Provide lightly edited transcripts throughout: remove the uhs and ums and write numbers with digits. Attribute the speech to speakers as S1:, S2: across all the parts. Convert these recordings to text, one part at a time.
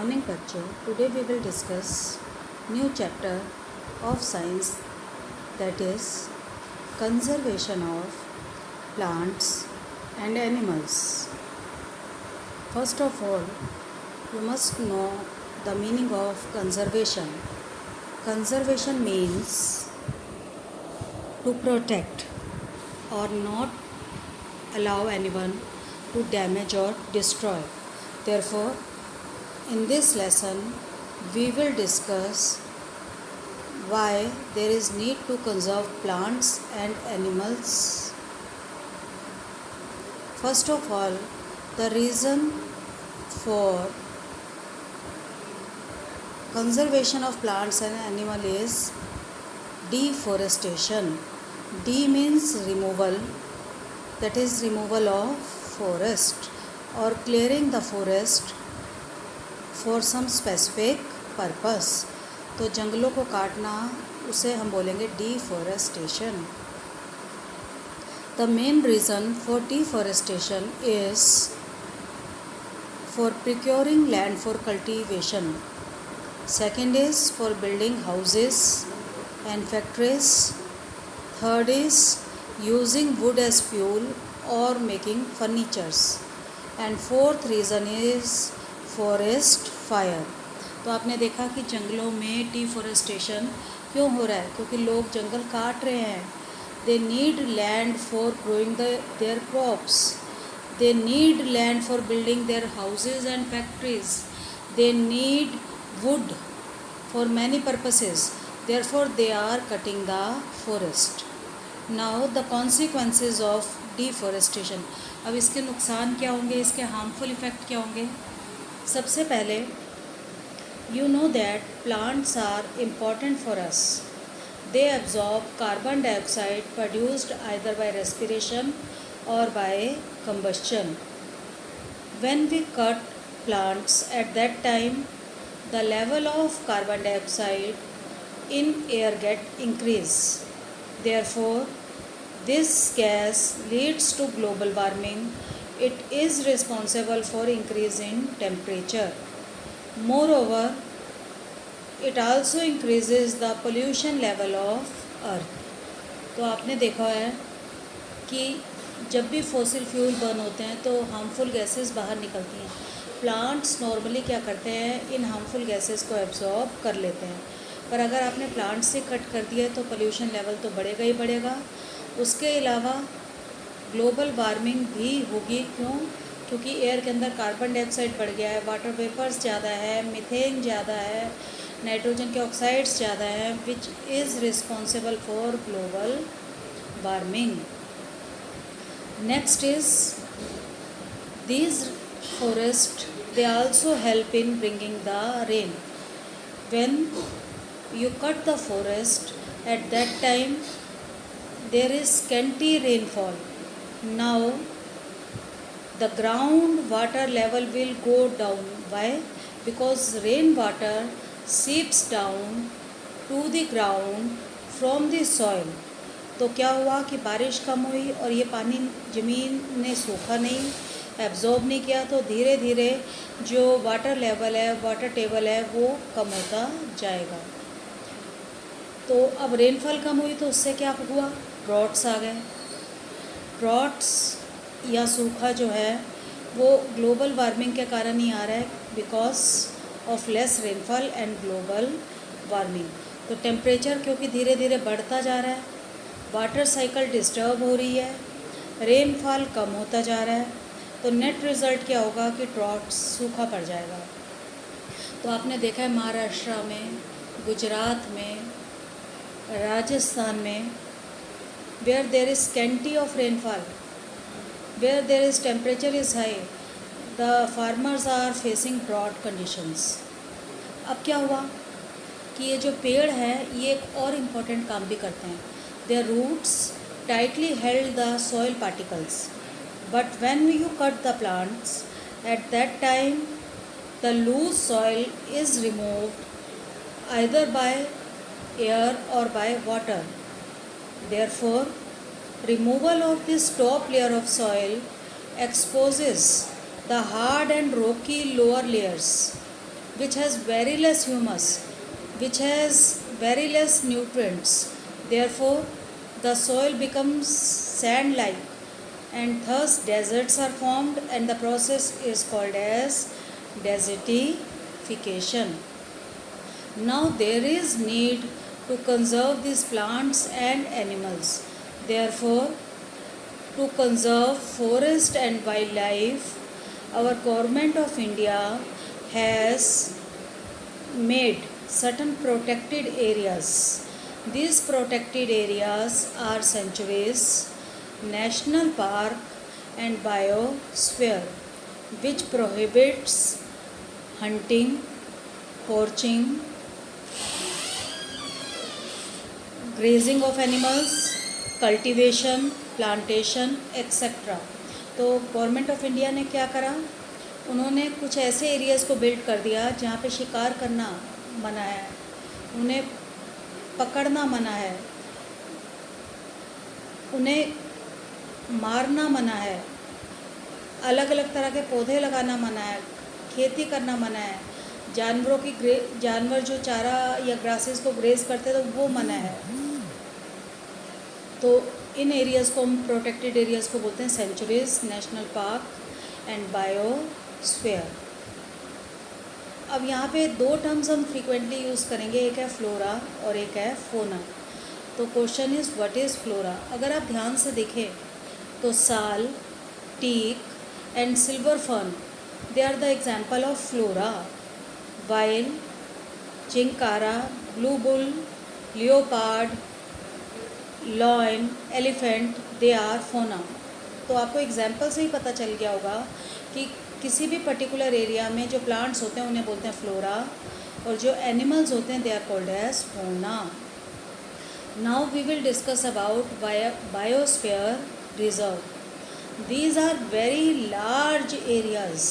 S1: morning बच्चों. Today we will discuss new chapter of science, that is conservation of plants and animals. First of all, you must know the meaning of conservation. Conservation means to protect or not allow anyone to damage or destroy. Therefore, in this lesson, we will discuss why there is need to conserve plants and animals. First of all, the reason for conservation of plants and animals is deforestation. D means removal, that is removal of forest or clearing the forest for some specific purpose. तो जंगलों को काटना, उसे हम बोलेंगे deforestation. The main reason for deforestation is for procuring land for cultivation. Second is for building houses and factories. Third is using wood as fuel or making furnitures. And fourth reason is forest fire. तो आपने देखा कि जंगलों में deforestation क्यों हो रहा है, क्योंकि लोग जंगल काट रहे हैं. They need land for growing there crops. They need land for building their houses and factories. They need wood for many purposes. Therefore, they are cutting the forest. Now, the consequences of deforestation. अब इसके नुकसान क्या होंगे, इसके harmful effect क्या होंगे. सबसे पहले, you know that plants are important for us. They absorb carbon dioxide produced either by respiration or by combustion. When we cut plants at that time, the level of carbon dioxide in air get increase. Therefore, this gas leads to global warming. It is responsible for increase in temperature. Moreover, it also increases the pollution level of earth. तो आपने देखा है कि जब भी fossil fuel burn होते हैं तो हार्मफुल गैसेस बाहर निकलती हैं. प्लांट्स नॉर्मली क्या करते हैं, इन हार्मफुल गैसेस को एब्जॉर्ब कर लेते हैं. पर अगर आपने प्लांट से कट कर दिया तो पोल्यूशन लेवल तो बढ़ेगा ही बढ़ेगा. उसके अलावा ग्लोबल वार्मिंग भी होगी. क्यों? क्योंकि एयर के अंदर कार्बन डाइऑक्साइड बढ़ गया है, वाटर वेपर्स ज़्यादा है, मीथेन ज़्यादा है, नाइट्रोजन के ऑक्साइड्स ज़्यादा हैं, which is responsible for global warming. Next is these forests, they also help in bringing the rain. When you cut the forest, at that time there is scanty rainfall. Now the ground water level will go down. Why? Because rain water seeps down to the ground from the soil. तो क्या हुआ कि बारिश कम हुई और ये पानी ज़मीन ने सूखा नहीं, एब्जॉर्ब नहीं किया, तो धीरे धीरे जो वाटर लेवल है, वाटर टेबल है, वो कम होता जाएगा. तो अब रेनफॉल कम हुई तो उससे क्या हुआ, ड्रॉट्स आ गए. ड्रॉट्स या सूखा जो है वो ग्लोबल वार्मिंग के कारण ही आ रहा है, because of less rainfall and global warming. तो टेम्परेचर क्योंकि धीरे धीरे बढ़ता जा रहा है, वाटर साइकिल डिस्टर्ब हो रही है, रेनफॉल कम होता जा रहा है, तो नेट रिज़ल्ट क्या होगा कि ड्रॉट, सूखा पड़ जाएगा. तो आपने देखा है महाराष्ट्र में, गुजरात में, राजस्थान में, where there is scanty of rainfall, where there is temperature is high, the farmers are facing drought conditions. अब क्या हुआ कि ये जो पेड़ हैं ये एक और इम्पोर्टेंट काम भी करते हैं. Their roots tightly held the soil particles. But when you cut the plants, at that time the loose soil is removed either by air or by water. Therefore, removal of this top layer of soil exposes the hard and rocky lower layers. which has very less humus, which has very less nutrients. Therefore, the soil becomes sand-like, and thus deserts are formed, and the process is called as desertification. Now there is need to conserve these plants and animals. Therefore, to conserve forest and wildlife, our government of India has made certain protected areas. These protected areas are sanctuaries, national park and biosphere, which prohibits hunting, poaching, grazing of animals, cultivation, plantation etcetera. तो government of India ने क्या करा, उन्होंने कुछ ऐसे areas को build कर दिया जहाँ पे शिकार करना मना है, उन्हें पकड़ना मना है, उन्हें मारना मना है, अलग अलग तरह के पौधे लगाना मना है, खेती करना मना है, जानवर जो चारा या ग्रासेस को ग्रेज करते तो वो मना है. तो इन एरियाज़ को हम प्रोटेक्टेड एरियाज़ को बोलते हैं sanctuaries, national park and biosphere. अब यहाँ पे दो टर्म्स हम फ्रीक्वेंटली यूज़ करेंगे, एक है फ्लोरा और एक है फोना. तो question is what is flora. अगर आप ध्यान से देखें तो sal, teak and silver fern, they are the example of flora, while chinkara, blue bull, leopard, lion, elephant, they are fauna. तो आपको एग्जाम्पल से ही पता चल गया होगा कि किसी भी पर्टिकुलर एरिया में जो प्लांट्स होते हैं उन्हें बोलते हैं फ्लोरा, और जो एनिमल्स होते हैं they are called as fauna. Now we will discuss about biosphere reserve. These are very large areas,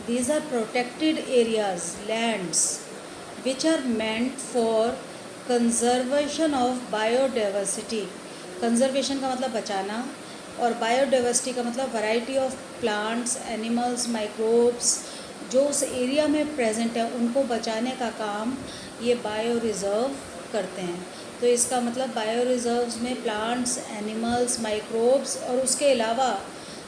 S1: these are protected areas, lands which are meant for conservation of biodiversity. conservation का मतलब बचाना, और biodiversity का मतलब variety of plants, animals, microbes जो उस area में present है उनको बचाने का काम ये बायो रिज़र्व करते हैं. तो इसका मतलब बायो रिज़र्व्स में प्लांट्स, एनिमल्स, माइक्रोब्स और उसके अलावा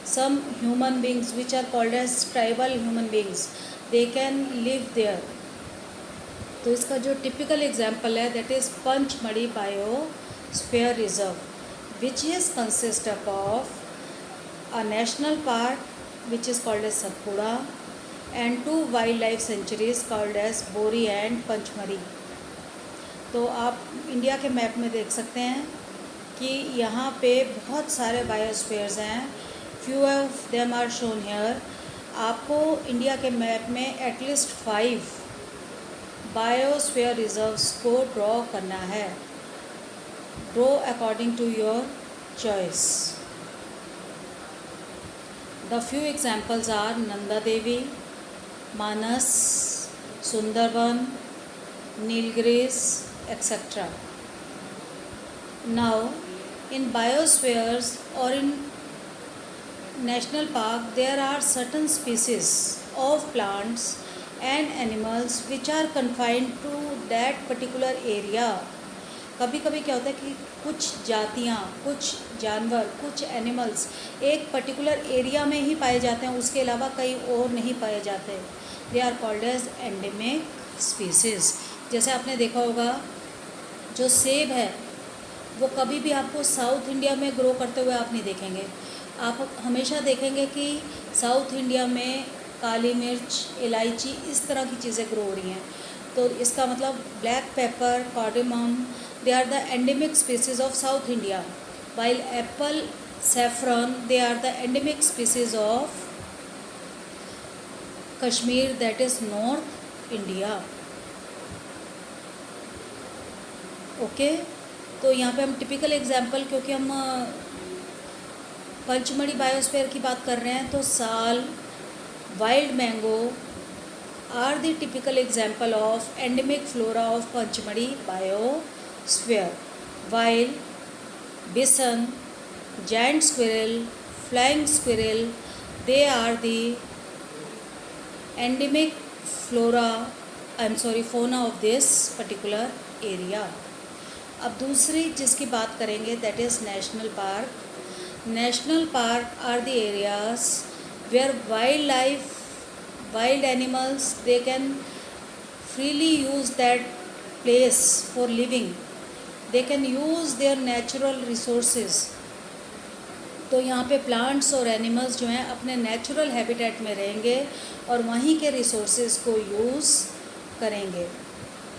S1: some human beings which are called as tribal human beings, they can live there. तो इसका जो typical example है that is Pachmarhi Biosphere Reserve, which is consist of a national park which is called as Satpura and two wildlife sanctuaries called as बोरी and Pachmarhi. तो आप India के map में देख सकते हैं कि यहाँ पे बहुत सारे बायोस्फीयर्स हैं. few of them are shown here. आपको इंडिया के मैप में एटलीस्ट 5 बायोस्फीयर रिजर्व्स को ड्रॉ करना है. Draw according to your choice. The few examples are Nanda Devi, Manas, Sundarban, Nilgiris etcetera. Now in biospheres और in national park there are certain species of plants and animals which are confined to that particular area. कभी कभी क्या होता है कि कुछ जातियाँ, कुछ जानवर, कुछ एनिमल्स एक पर्टिकुलर एरिया में ही पाए जाते हैं, उसके अलावा कहीं और नहीं पाए जाते. They are called as endemic species. जैसे आपने देखा होगा जो सेब है वो कभी भी आपको साउथ इंडिया में ग्रो करते हुए आप नहीं देखेंगे. आप हमेशा देखेंगे कि साउथ इंडिया में काली मिर्च, इलायची, इस तरह की चीज़ें ग्रो हो रही हैं. तो इसका मतलब black pepper, cardamom, they are the endemic species of south India, while apple, saffron, they are the endemic species of Kashmir, that is north India. Okay, तो यहाँ पे हम टिपिकल एग्जाम्पल, क्योंकि हम पंचमढ़ी बायोस्फीयर की बात कर रहे हैं, तो sal, wild mango are the typical example of endemic flora of Pachmarhi biosphere. Wild bison, giant squirrel, flying squirrel, they are the endemic fauna of this particular area. अब दूसरी जिसकी बात करेंगे that is national park. National park are the areas where wild animals they can freely use that place for living. They can use their natural resources. तो यहाँ पे plants और animals जो हैं अपने नेचुरल हैबिटेट में रहेंगे और वहीं के रिसोर्सेज को यूज़ करेंगे.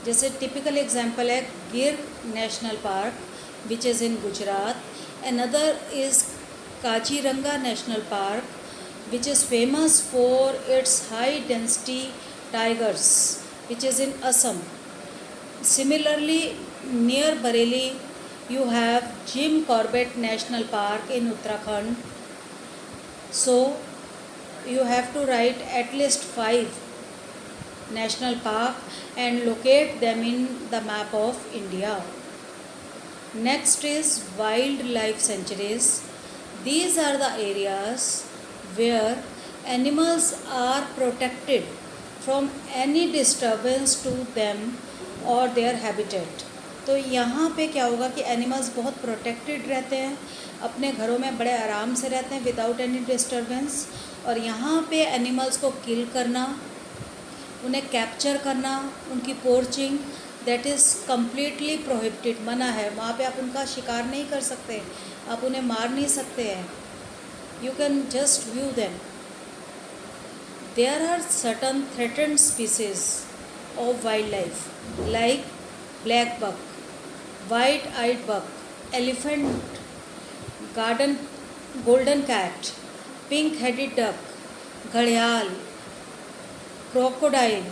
S1: जैसे टिपिकल एग्जांपल है गिर national park which is in Gujarat. Another is Kaziranga national park which is famous for its high density tigers which is in Assam. Similarly, near Bareilly, you have Jim Corbett National Park in Uttarakhand. So, you have to write at least 5 national park and locate them in the map of India. Next is wildlife sanctuaries. These are the areas where animals are protected from any disturbance to them और their habitat. तो यहाँ पे क्या होगा कि animals बहुत protected रहते हैं, अपने घरों में बड़े आराम से रहते हैं विदाउट एनी डिस्टर्बेंस. और यहाँ पे एनिमल्स को किल करना, उन्हें कैप्चर करना, उनकी पोर्चिंग दैट इज़ कम्प्लीटली प्रोहिबिटेड, मना है. वहाँ पे आप उनका शिकार नहीं कर सकते, आप उन्हें मार नहीं सकते हैं. You can just view them. There are certain threatened species of wildlife like black buck, white-eyed buck, elephant, golden cat, pink-headed duck, घड़ियाल, crocodile,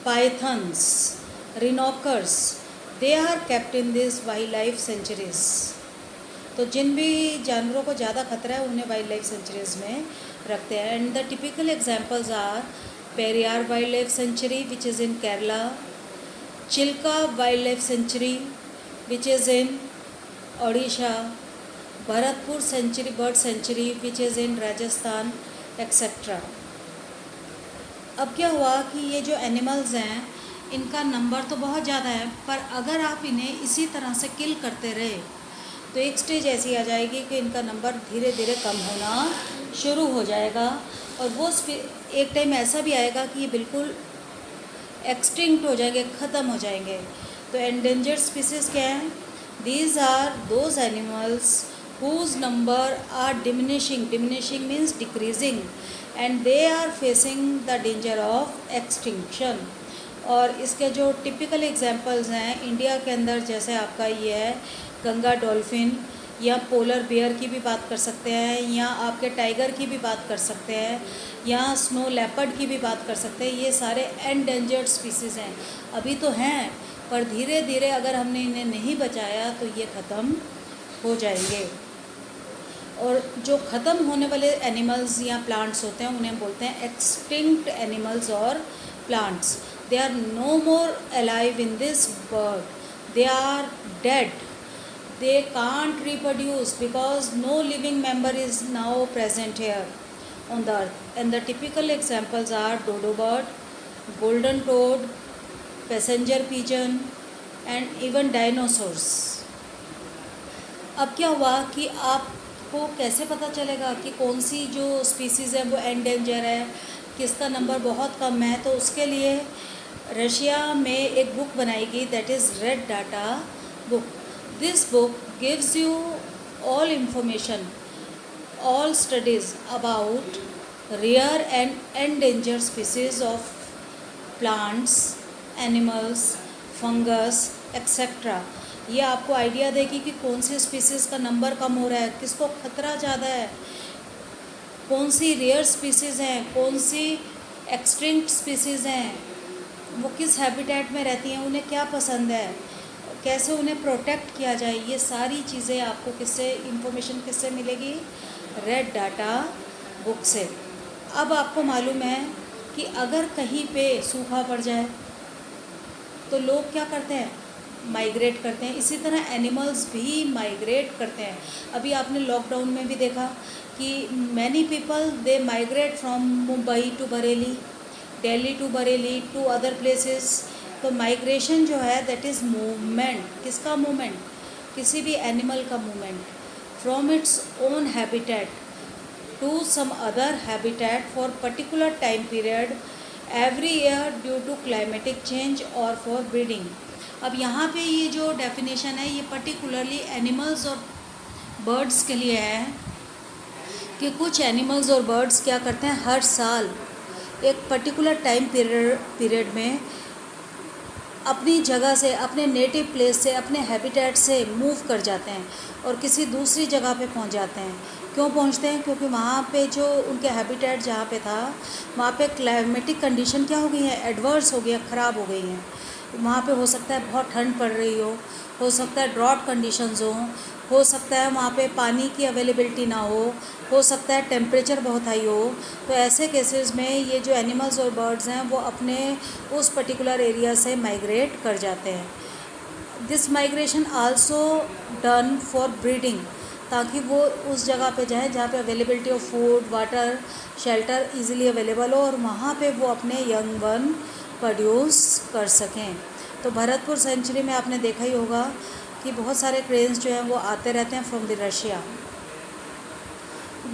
S1: pythons, rhinoceros. They are kept in these wildlife sanctuaries. तो जिन भी जानवरों को ज़्यादा खतरा है उन्हें wild life sanctuaries में रखते हैं. And the typical examples are Periyar Wildlife Sanctuary which is in Kerala, Chilka Wildlife Sanctuary which is in Odisha, Bharatpur Sanctuary Bird Sanctuary which is in Rajasthan, etc. अब क्या हुआ कि ये जो animals हैं इनका नंबर तो बहुत ज़्यादा है, पर अगर आप इन्हें इसी तरह से किल करते रहे तो एक स्टेज ऐसी आ जाएगी कि इनका नंबर धीरे धीरे कम होना शुरू हो जाएगा. और वो एक टाइम ऐसा भी आएगा कि ये बिल्कुल एक्सटिंक्ट हो जाएंगे, ख़त्म हो जाएंगे. तो एंडेंजर्ड स्पीसीज़ क्या हैं? These are those animals whose number are diminishing means decreasing and they are facing the danger of extinction. और इसके जो टिपिकल एग्जांपल्स हैं इंडिया के अंदर, जैसे आपका ये है गंगा डॉल्फिन, या पोलर बेयर की भी बात कर सकते हैं, या आपके टाइगर की भी बात कर सकते हैं, या स्नो लेपर्ड की भी बात कर सकते हैं. ये सारे एंडेंजर्ड स्पीसीज़ हैं. अभी तो हैं पर धीरे धीरे अगर हमने इन्हें नहीं बचाया तो ये ख़त्म हो जाएंगे. और जो ख़त्म होने वाले एनिमल्स या प्लांट्स होते हैं उन्हें बोलते हैं एक्सटिंक्ट एनिमल्स और plants. They are no more alive in this world, they are dead. They can't reproduce because no living member is now present here on the earth. And the typical examples are dodo bird, golden toad, passenger pigeon and even dinosaurs. अब क्या हुआ कि आपको कैसे पता चलेगा कि कौन सी जो स्पीसीज़ है वो एंडेंजर है, किसका नंबर बहुत कम है? तो उसके लिए रशिया में एक बुक बनाई गई that is red data book. This book gives you all information, all studies about rare and endangered species of plants, animals, fungus, etc. ये आपको आइडिया देगी कि कौन सी स्पीसीज़ का नंबर कम हो रहा है, किसको खतरा ज़्यादा है, कौन सी रेयर स्पीसीज़ हैं, कौन सी एक्सटिंक्ट स्पीसीज़ हैं, वो किस हैबिटेट में रहती हैं, उन्हें क्या पसंद है, कैसे उन्हें प्रोटेक्ट किया जाए. ये सारी चीज़ें आपको इंफॉर्मेशन किससे मिलेगी? रेड डाटा बुक से. अब आपको मालूम है कि अगर कहीं पे सूखा पड़ जाए तो लोग क्या करते हैं? माइग्रेट करते हैं. इसी तरह एनिमल्स भी माइग्रेट करते हैं. अभी आपने लॉकडाउन में भी देखा कि many people they migrate from Mumbai to Bareilly Delhi to Bareilly to other places. तो माइग्रेशन जो है दैट इज़ मूवमेंट। किसका मूवमेंट? किसी भी एनिमल का movement from its own habitat to some other habitat for particular time period every year due to climatic change और for breeding. अब यहाँ पे ये जो डेफिनेशन है ये पर्टिकुलरली एनिमल्स और बर्ड्स के लिए है कि कुछ एनिमल्स और बर्ड्स क्या करते हैं, हर साल एक पर्टिकुलर टाइम पीरियड में अपनी जगह से, अपने नेटिव प्लेस से, अपने हैबिटेट से मूव कर जाते हैं और किसी दूसरी जगह पे पहुंच जाते हैं। क्यों पहुंचते हैं? क्योंकि वहाँ पे जो उनके हैबिटेट जहाँ पे था वहाँ पे क्लाइमेटिक कंडीशन क्या हो गई है, एडवर्स हो गई, ख़राब हो गई हैं। वहाँ पे हो सकता है बहुत ठंड पड़ रही हो सकता है ड्रॉट कंडीशंस हो सकता है वहाँ पे पानी की अवेलेबिलिटी ना हो सकता है टेम्परेचर बहुत हाई हो। तो ऐसे केसेस में ये जो एनिमल्स और बर्ड्स हैं वो अपने उस पर्टिकुलर एरिया से माइग्रेट कर जाते हैं। This migration also done for breeding, ताकि वो उस जगह पे जाएं जहाँ पे availability of food, water, shelter easily available हो और वहाँ पे वो अपने यंग वन प्रोड्यूस कर सकें। तो भरतपुर सेंचुरी में आपने देखा ही होगा कि बहुत सारे क्रेन्स जो हैं वो आते रहते हैं from the Russia.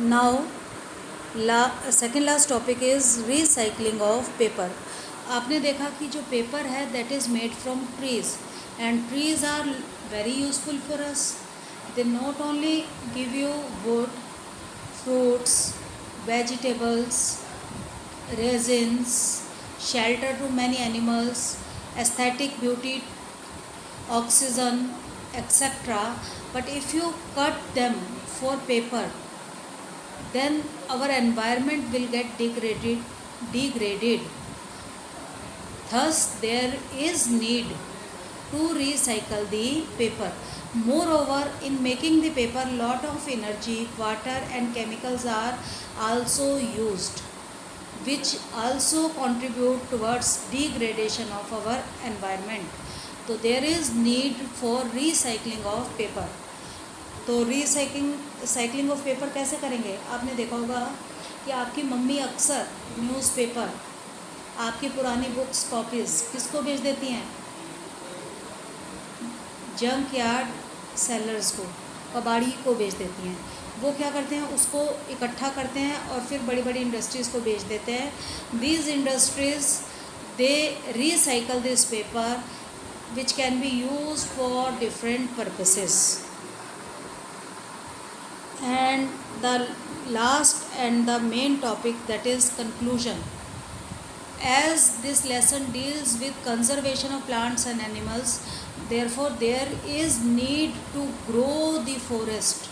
S1: Now second last topic is recycling of paper. आपने देखा कि जो पेपर है that is made from trees and trees are very useful for us. They not only give you wood, fruits, vegetables, resins, shelter to many animals, aesthetic beauty, oxygen, etc. But if you cut them for paper, then our environment will get degraded. Thus, there is need to recycle the paper. Moreover, in making the paper, lot of energy, water and chemicals are also used, which also contribute towards degradation of our environment. So there is need for recycling of paper. तो cycling of paper कैसे करेंगे? आपने देखा होगा कि आपकी mummy अक्सर newspaper, आपकी पुरानी बुक्स, कॉपीज़ किसको भेज देती हैं? जंक यार्ड सेलर्स को, कबाड़ी को बेच देती हैं। वो क्या करते हैं, उसको इकट्ठा करते हैं और फिर बड़ी बड़ी इंडस्ट्रीज़ को बेच देते हैं। These industries they recycle this paper which can be used for different purposes. And the last and the main topic that is conclusion. As this lesson deals with conservation of plants and animals, therefore there is need to grow the forest,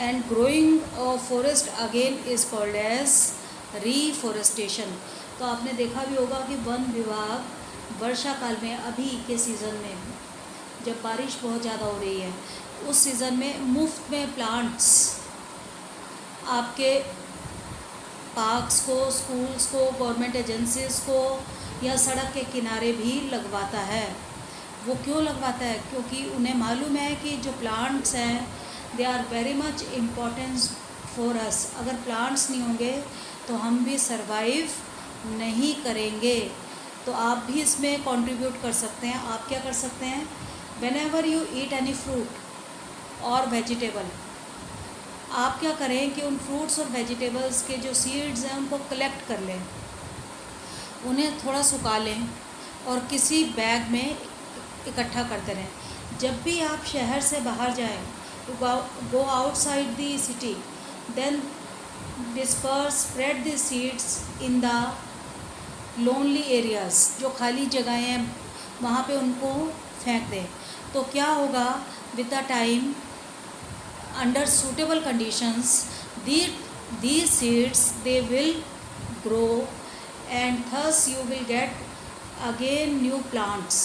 S1: and growing of forest again is called as reforestation. तो आपने देखा भी होगा कि one विभाग वर्षा काल में, अभी के सीज़न में जब बारिश बहुत ज़्यादा हो रही है उस सीज़न में मुफ्त में प्लांट्स आपके पार्क्स को, स्कूल्स को, गवर्नमेंट एजेंसीज़ को या सड़क के किनारे भी लगवाता है। वो क्यों लगवाता है? क्योंकि उन्हें मालूम है कि जो प्लांट्स हैं they are very much important for us. अगर प्लांट्स नहीं होंगे तो हम भी सरवाइव नहीं करेंगे। तो आप भी इसमें कंट्रीब्यूट कर सकते हैं। आप क्या कर सकते हैं? When ever you eat any fruit और वेजिटेबल, आप क्या करें कि उन फ्रूट्स और वेजिटेबल्स के जो सीड्स हैं उनको कलेक्ट कर लें, उन्हें थोड़ा सुखा लें और किसी बैग में इकट्ठा करते रहें। जब भी आप शहर से बाहर जाएं, go outside the city, then disperse, spread the seeds in the lonely areas, जो खाली जगहें हैं वहाँ पे उनको फेंक दें। तो क्या होगा, with the time, under suitable conditions, these seeds they will grow and thus you will get again new plants.